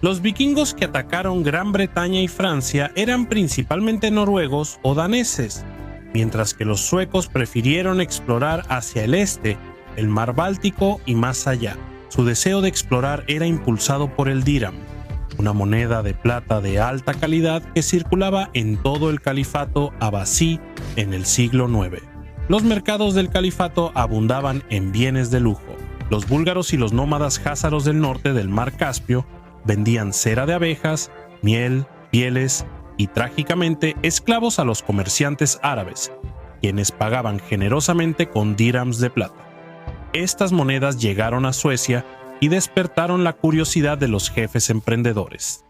Los vikingos que atacaron Gran Bretaña y Francia eran principalmente noruegos o daneses, mientras que los suecos prefirieron explorar hacia el este, el mar Báltico y más allá. Su deseo de explorar era impulsado por el dirham, una moneda de plata de alta calidad que circulaba en todo el califato abasí en el siglo IX. Los mercados del califato abundaban en bienes de lujo. Los búlgaros y los nómadas házaros del norte del mar Caspio vendían cera de abejas, miel, pieles y, trágicamente, esclavos a los comerciantes árabes, quienes pagaban generosamente con dirhams de plata. Estas monedas llegaron a Suecia y despertaron la curiosidad de los jefes emprendedores.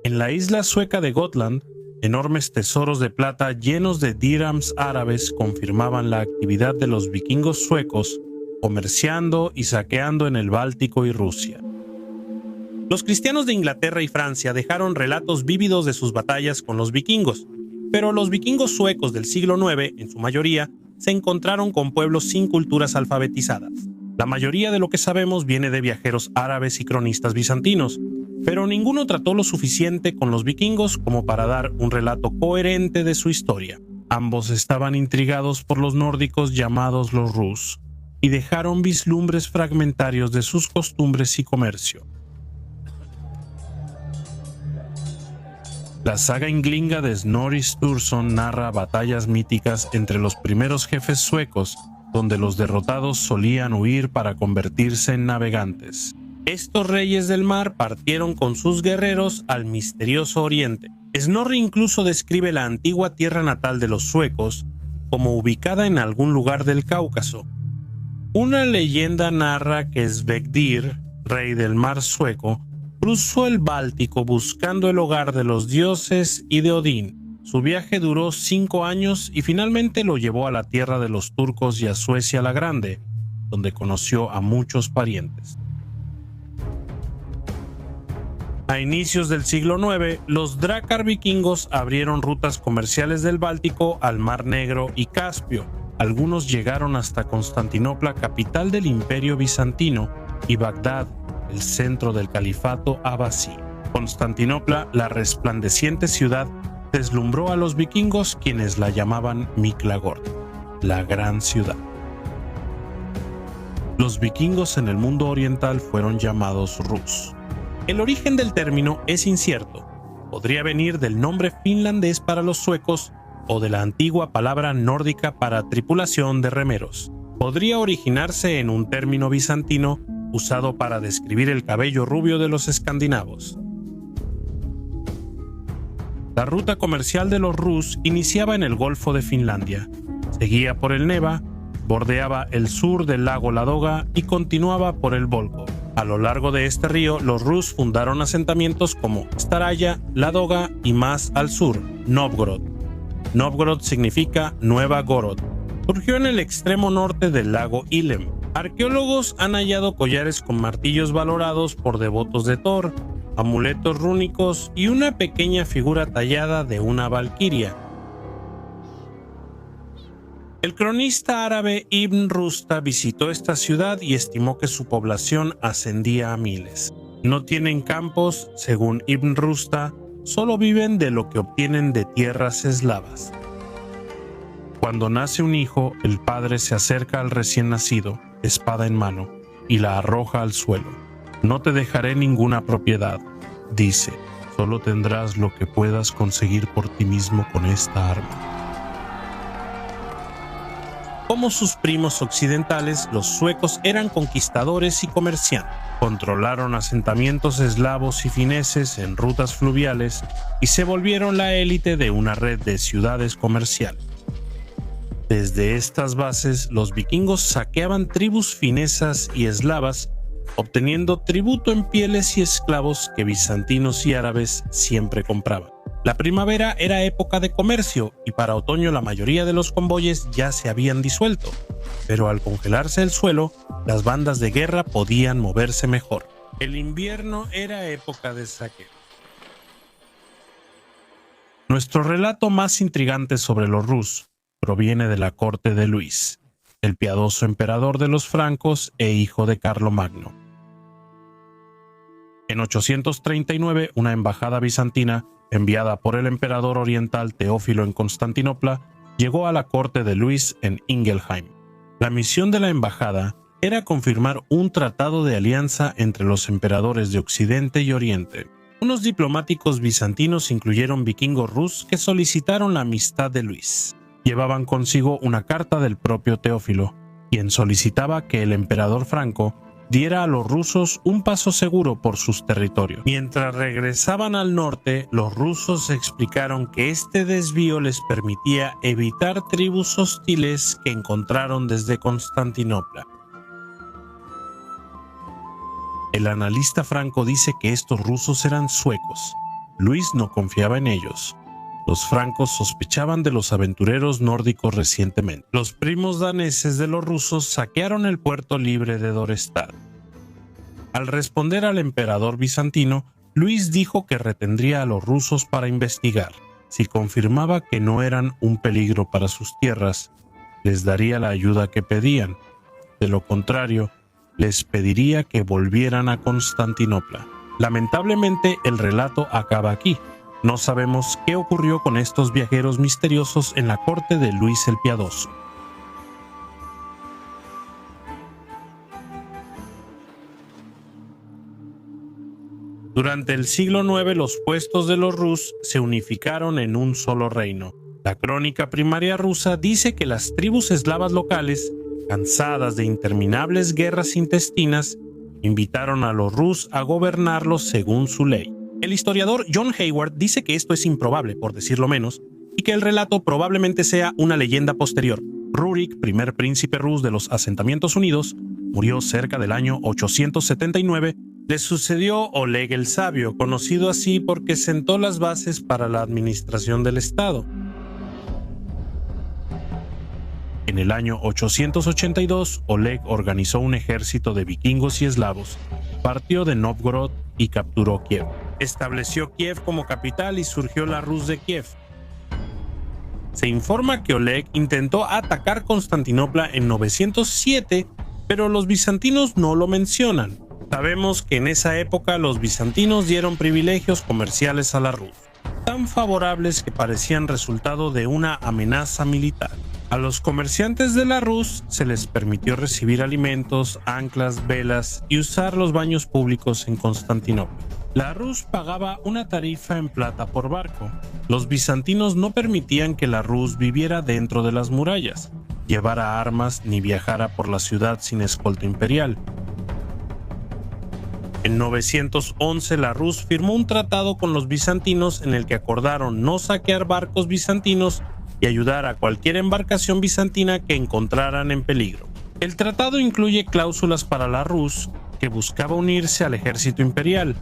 En la isla sueca de Gotland, enormes tesoros de plata llenos de dirhams árabes confirmaban la actividad de los vikingos suecos comerciando y saqueando en el Báltico y Rusia. Los cristianos de Inglaterra y Francia dejaron relatos vívidos de sus batallas con los vikingos, pero los vikingos suecos del siglo IX, en su mayoría, se encontraron con pueblos sin culturas alfabetizadas. La mayoría de lo que sabemos viene de viajeros árabes y cronistas bizantinos, pero ninguno trató lo suficiente con los vikingos como para dar un relato coherente de su historia. Ambos estaban intrigados por los nórdicos llamados los Rus, y dejaron vislumbres fragmentarios de sus costumbres y comercio. La saga Ynglinga de Snorri Sturluson narra batallas míticas entre los primeros jefes suecos, donde los derrotados solían huir para convertirse en navegantes. Estos reyes del mar partieron con sus guerreros al misterioso oriente. Snorri incluso describe la antigua tierra natal de los suecos como ubicada en algún lugar del Cáucaso. Una leyenda narra que Svegdir, rey del mar sueco, cruzó el Báltico buscando el hogar de los dioses y de Odín. Su viaje duró 5 años y finalmente lo llevó a la tierra de los turcos y a Suecia la Grande, donde conoció a muchos parientes. A inicios del siglo IX, los Drakkar vikingos abrieron rutas comerciales del Báltico al Mar Negro y Caspio. Algunos llegaron hasta Constantinopla, capital del Imperio Bizantino, y Bagdad, el centro del califato abasí. Constantinopla, la resplandeciente ciudad, deslumbró a los vikingos, quienes la llamaban Miklagard, la gran ciudad. Los vikingos en el mundo oriental fueron llamados Rus. El origen del término es incierto. Podría venir del nombre finlandés para los suecos o de la antigua palabra nórdica para tripulación de remeros. Podría originarse en un término bizantino usado para describir el cabello rubio de los escandinavos. La ruta comercial de los Rus iniciaba en el Golfo de Finlandia, seguía por el Neva, bordeaba el sur del lago Ladoga y continuaba por el Volgo. A lo largo de este río, los Rus fundaron asentamientos como Staraya, Ladoga y más al sur, Novgorod. Novgorod significa Nueva Gorod. Surgió en el extremo norte del lago Ilem. Arqueólogos han hallado collares con martillos valorados por devotos de Thor, amuletos rúnicos y una pequeña figura tallada de una valquiria. El cronista árabe Ibn Rusta visitó esta ciudad y estimó que su población ascendía a miles. No tienen campos, según Ibn Rusta, solo viven de lo que obtienen de tierras eslavas. Cuando nace un hijo, el padre se acerca al recién nacido, espada en mano, y la arroja al suelo. No te dejaré ninguna propiedad, dice, solo tendrás lo que puedas conseguir por ti mismo con esta arma. Como sus primos occidentales, los suecos eran conquistadores y comerciantes. Controlaron asentamientos eslavos y fineses en rutas fluviales y se volvieron la élite de una red de ciudades comerciales. Desde estas bases, los vikingos saqueaban tribus finesas y eslavas, obteniendo tributo en pieles y esclavos que bizantinos y árabes siempre compraban. La primavera era época de comercio y para otoño la mayoría de los convoyes ya se habían disuelto, pero al congelarse el suelo, las bandas de guerra podían moverse mejor. El invierno era época de saqueo. Nuestro relato más intrigante sobre los Rus proviene de la corte de Luis, el piadoso emperador de los francos e hijo de Carlomagno. En 839, una embajada bizantina, enviada por el emperador oriental Teófilo en Constantinopla, llegó a la corte de Luis en Ingelheim. La misión de la embajada era confirmar un tratado de alianza entre los emperadores de Occidente y Oriente. Unos diplomáticos bizantinos incluyeron vikingos rus que solicitaron la amistad de Luis. Llevaban consigo una carta del propio Teófilo, quien solicitaba que el emperador franco diera a los rusos un paso seguro por sus territorios. Mientras regresaban al norte, los rusos explicaron que este desvío les permitía evitar tribus hostiles que encontraron desde Constantinopla. El analista franco dice que estos rusos eran suecos. Luis no confiaba en ellos. Los francos sospechaban de los aventureros nórdicos recientemente. Los primos daneses de los rusos saquearon el puerto libre de Dorestad. Al responder al emperador bizantino, Luis dijo que retendría a los rusos para investigar. Si confirmaba que no eran un peligro para sus tierras, les daría la ayuda que pedían. De lo contrario, les pediría que volvieran a Constantinopla. Lamentablemente, el relato acaba aquí. No sabemos qué ocurrió con estos viajeros misteriosos en la corte de Luis el Piadoso. Durante el siglo IX, los puestos de los Rus se unificaron en un solo reino. La crónica primaria rusa dice que las tribus eslavas locales, cansadas de interminables guerras intestinas, invitaron a los Rus a gobernarlos según su ley. El historiador John Hayward dice que esto es improbable, por decirlo menos, y que el relato probablemente sea una leyenda posterior. Rurik, primer príncipe rus de los asentamientos unidos, murió cerca del año 879. Le sucedió Oleg el Sabio, conocido así porque sentó las bases para la administración del estado. En el año 882, Oleg organizó un ejército de vikingos y eslavos, partió de Novgorod y capturó Kiev. Estableció Kiev como capital y surgió la Rus de Kiev. Se informa que Oleg intentó atacar Constantinopla en 907, pero los bizantinos no lo mencionan. Sabemos que en esa época los bizantinos dieron privilegios comerciales a la Rus, tan favorables que parecían resultado de una amenaza militar. A los comerciantes de la Rus se les permitió recibir alimentos, anclas, velas y usar los baños públicos en Constantinopla. La Rus pagaba una tarifa en plata por barco. Los bizantinos no permitían que la Rus viviera dentro de las murallas, llevara armas ni viajara por la ciudad sin escolta imperial. En 911, la Rus firmó un tratado con los bizantinos en el que acordaron no saquear barcos bizantinos y ayudar a cualquier embarcación bizantina que encontraran en peligro. El tratado incluye cláusulas para la Rus, que buscaba unirse al ejército imperial,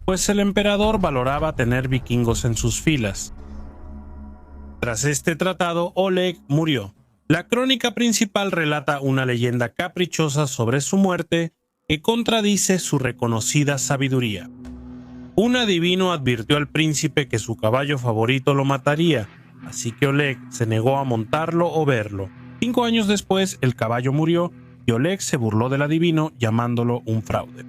pues el emperador valoraba tener vikingos en sus filas. Tras este tratado, Oleg murió. La crónica principal relata una leyenda caprichosa sobre su muerte que contradice su reconocida sabiduría. Un adivino advirtió al príncipe que su caballo favorito lo mataría, así que Oleg se negó a montarlo o verlo. 5 años después, el caballo murió y Oleg se burló del adivino llamándolo un fraude.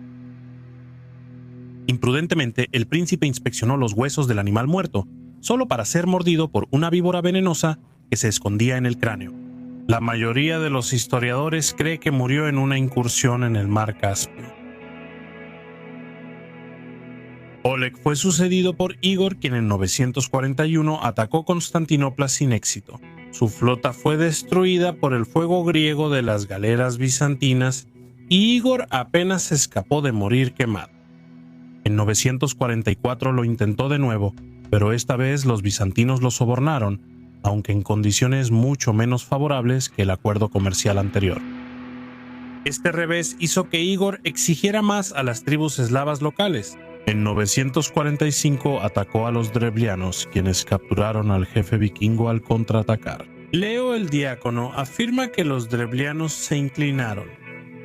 Imprudentemente, el príncipe inspeccionó los huesos del animal muerto, solo para ser mordido por una víbora venenosa que se escondía en el cráneo. La mayoría de los historiadores cree que murió en una incursión en el mar Caspio. Oleg fue sucedido por Igor, quien en 941 atacó Constantinopla sin éxito. Su flota fue destruida por el fuego griego de las galeras bizantinas y Igor apenas escapó de morir quemado. En 944 lo intentó de nuevo, pero esta vez los bizantinos lo sobornaron, aunque en condiciones mucho menos favorables que el acuerdo comercial anterior. Este revés hizo que Igor exigiera más a las tribus eslavas locales. En 945 atacó a los drevlianos, quienes capturaron al jefe vikingo al contraatacar. Leo el Diácono afirma que los drevlianos se inclinaron,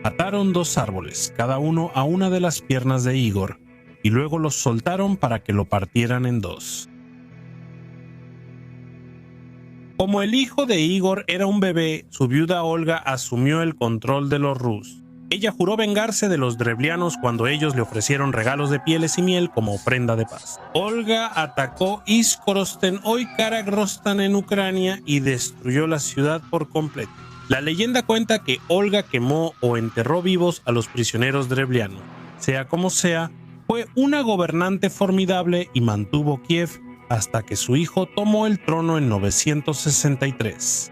ataron 2 árboles, cada uno a una de las piernas de Igor, y luego los soltaron para que lo partieran en 2. Como el hijo de Igor era un bebé, su viuda Olga asumió el control de los Rus. Ella juró vengarse de los drevlianos cuando ellos le ofrecieron regalos de pieles y miel como ofrenda de paz. Olga atacó Izkorostem, hoy Karagrostan en Ucrania, y destruyó la ciudad por completo. La leyenda cuenta que Olga quemó o enterró vivos a los prisioneros drevlianos. Sea como sea, fue una gobernante formidable y mantuvo Kiev hasta que su hijo tomó el trono en 963.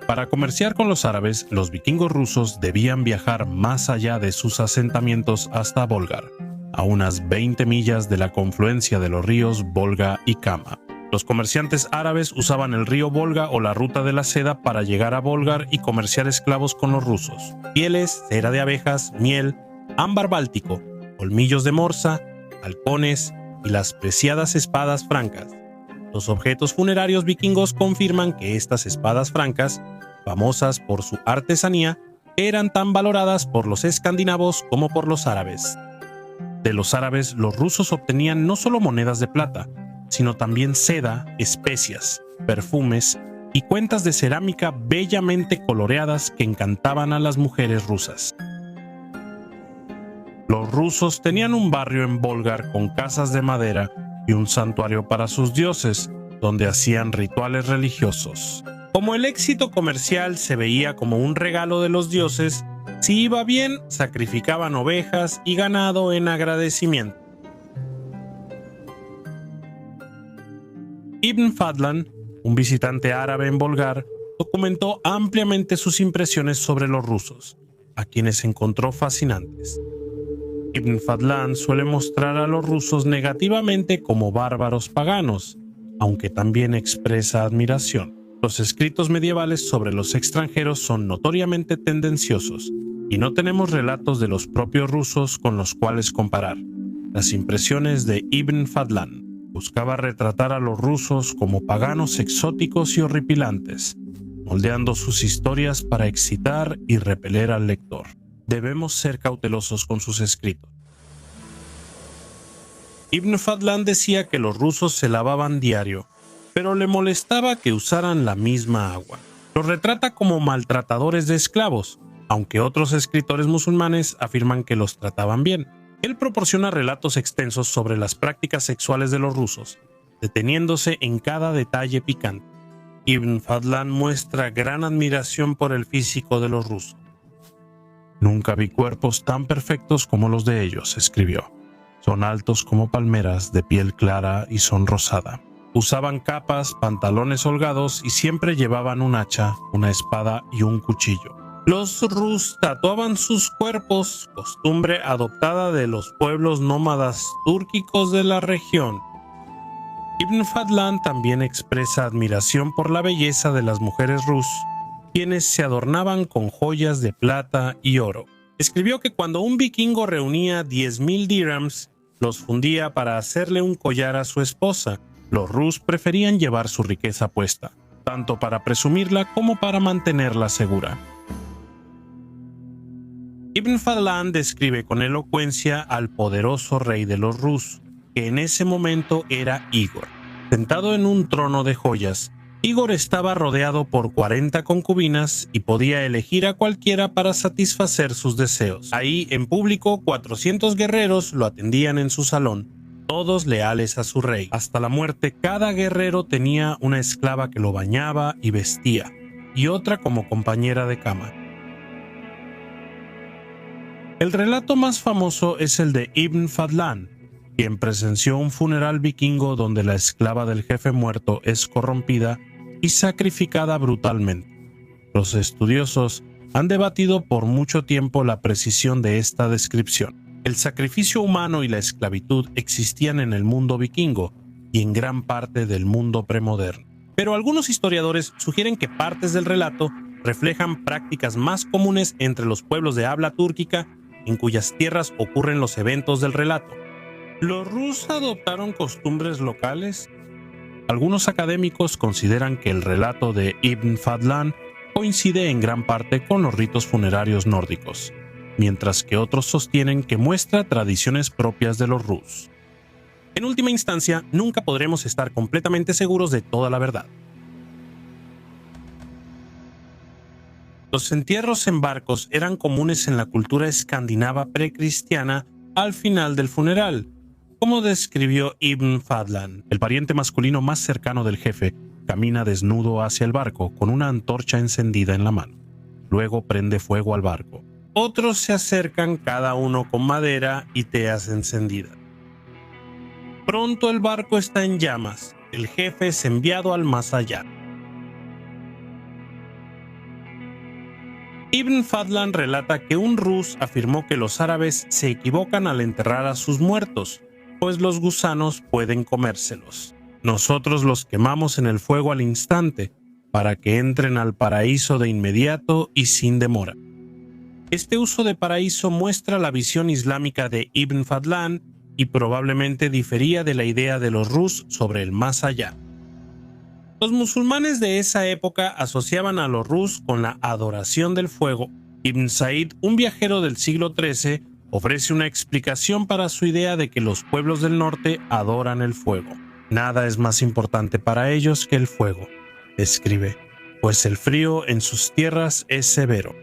Para comerciar con los árabes, los vikingos rusos debían viajar más allá de sus asentamientos hasta Volgar, a unas 20 millas de la confluencia de los ríos Volga y Kama. Los comerciantes árabes usaban el río Volga o la ruta de la seda para llegar a Volgar y comerciar esclavos con los rusos. Pieles, cera de abejas, miel, ámbar báltico, colmillos de morsa, halcones y las preciadas espadas francas. Los objetos funerarios vikingos confirman que estas espadas francas, famosas por su artesanía, eran tan valoradas por los escandinavos como por los árabes. De los árabes, los rusos obtenían no solo monedas de plata, sino también seda, especias, perfumes y cuentas de cerámica bellamente coloreadas que encantaban a las mujeres rusas. Los rusos tenían un barrio en Volgar con casas de madera y un santuario para sus dioses, donde hacían rituales religiosos. Como el éxito comercial se veía como un regalo de los dioses, si iba bien, sacrificaban ovejas y ganado en agradecimiento. Ibn Fadlan, un visitante árabe en Volgar, documentó ampliamente sus impresiones sobre los rusos, a quienes encontró fascinantes. Ibn Fadlan suele mostrar a los rusos negativamente como bárbaros paganos, aunque también expresa admiración. Los escritos medievales sobre los extranjeros son notoriamente tendenciosos, y no tenemos relatos de los propios rusos con los cuales comparar. Las impresiones de Ibn Fadlan buscaba retratar a los rusos como paganos exóticos y horripilantes, moldeando sus historias para excitar y repeler al lector. Debemos ser cautelosos con sus escritos. Ibn Fadlan decía que los rusos se lavaban diario, pero le molestaba que usaran la misma agua. Los retrata como maltratadores de esclavos, aunque otros escritores musulmanes afirman que los trataban bien. Él proporciona relatos extensos sobre las prácticas sexuales de los rusos, deteniéndose en cada detalle picante. Ibn Fadlan muestra gran admiración por el físico de los rusos. Nunca vi cuerpos tan perfectos como los de ellos, escribió. Son altos como palmeras, de piel clara y sonrosada. Usaban capas, pantalones holgados y siempre llevaban un hacha, una espada y un cuchillo. Los Rus tatuaban sus cuerpos, costumbre adoptada de los pueblos nómadas túrquicos de la región. Ibn Fadlan también expresa admiración por la belleza de las mujeres rus, quienes se adornaban con joyas de plata y oro. Escribió que cuando un vikingo reunía 10.000 dirhams, los fundía para hacerle un collar a su esposa. Los rus preferían llevar su riqueza puesta, tanto para presumirla como para mantenerla segura. Ibn Fadlan describe con elocuencia al poderoso rey de los Rus, que en ese momento era Igor. Sentado en un trono de joyas, Igor estaba rodeado por 40 concubinas y podía elegir a cualquiera para satisfacer sus deseos. Ahí, en público, 400 guerreros lo atendían en su salón, todos leales a su rey. Hasta la muerte, cada guerrero tenía una esclava que lo bañaba y vestía, y otra como compañera de cama. El relato más famoso es el de Ibn Fadlan, quien presenció un funeral vikingo donde la esclava del jefe muerto es corrompida y sacrificada brutalmente. Los estudiosos han debatido por mucho tiempo la precisión de esta descripción. El sacrificio humano y la esclavitud existían en el mundo vikingo y en gran parte del mundo premoderno. Pero algunos historiadores sugieren que partes del relato reflejan prácticas más comunes entre los pueblos de habla túrquica en cuyas tierras ocurren los eventos del relato. ¿Los Rus adoptaron costumbres locales? Algunos académicos consideran que el relato de Ibn Fadlan coincide en gran parte con los ritos funerarios nórdicos, mientras que otros sostienen que muestra tradiciones propias de los Rus. En última instancia, nunca podremos estar completamente seguros de toda la verdad. Los entierros en barcos eran comunes en la cultura escandinava precristiana al final del funeral, como describió Ibn Fadlan. El pariente masculino más cercano del jefe camina desnudo hacia el barco con una antorcha encendida en la mano. Luego prende fuego al barco. Otros se acercan, cada uno con madera y teas encendidas. Pronto el barco está en llamas. El jefe es enviado al más allá. Ibn Fadlan relata que un rus afirmó que los árabes se equivocan al enterrar a sus muertos, pues los gusanos pueden comérselos. Nosotros los quemamos en el fuego al instante, para que entren al paraíso de inmediato y sin demora. Este uso de paraíso muestra la visión islámica de Ibn Fadlan y probablemente difería de la idea de los rus sobre el más allá. Los musulmanes de esa época asociaban a los rus con la adoración del fuego. Ibn Said, un viajero del siglo XIII, ofrece una explicación para su idea de que los pueblos del norte adoran el fuego. Nada es más importante para ellos que el fuego, escribe, pues el frío en sus tierras es severo.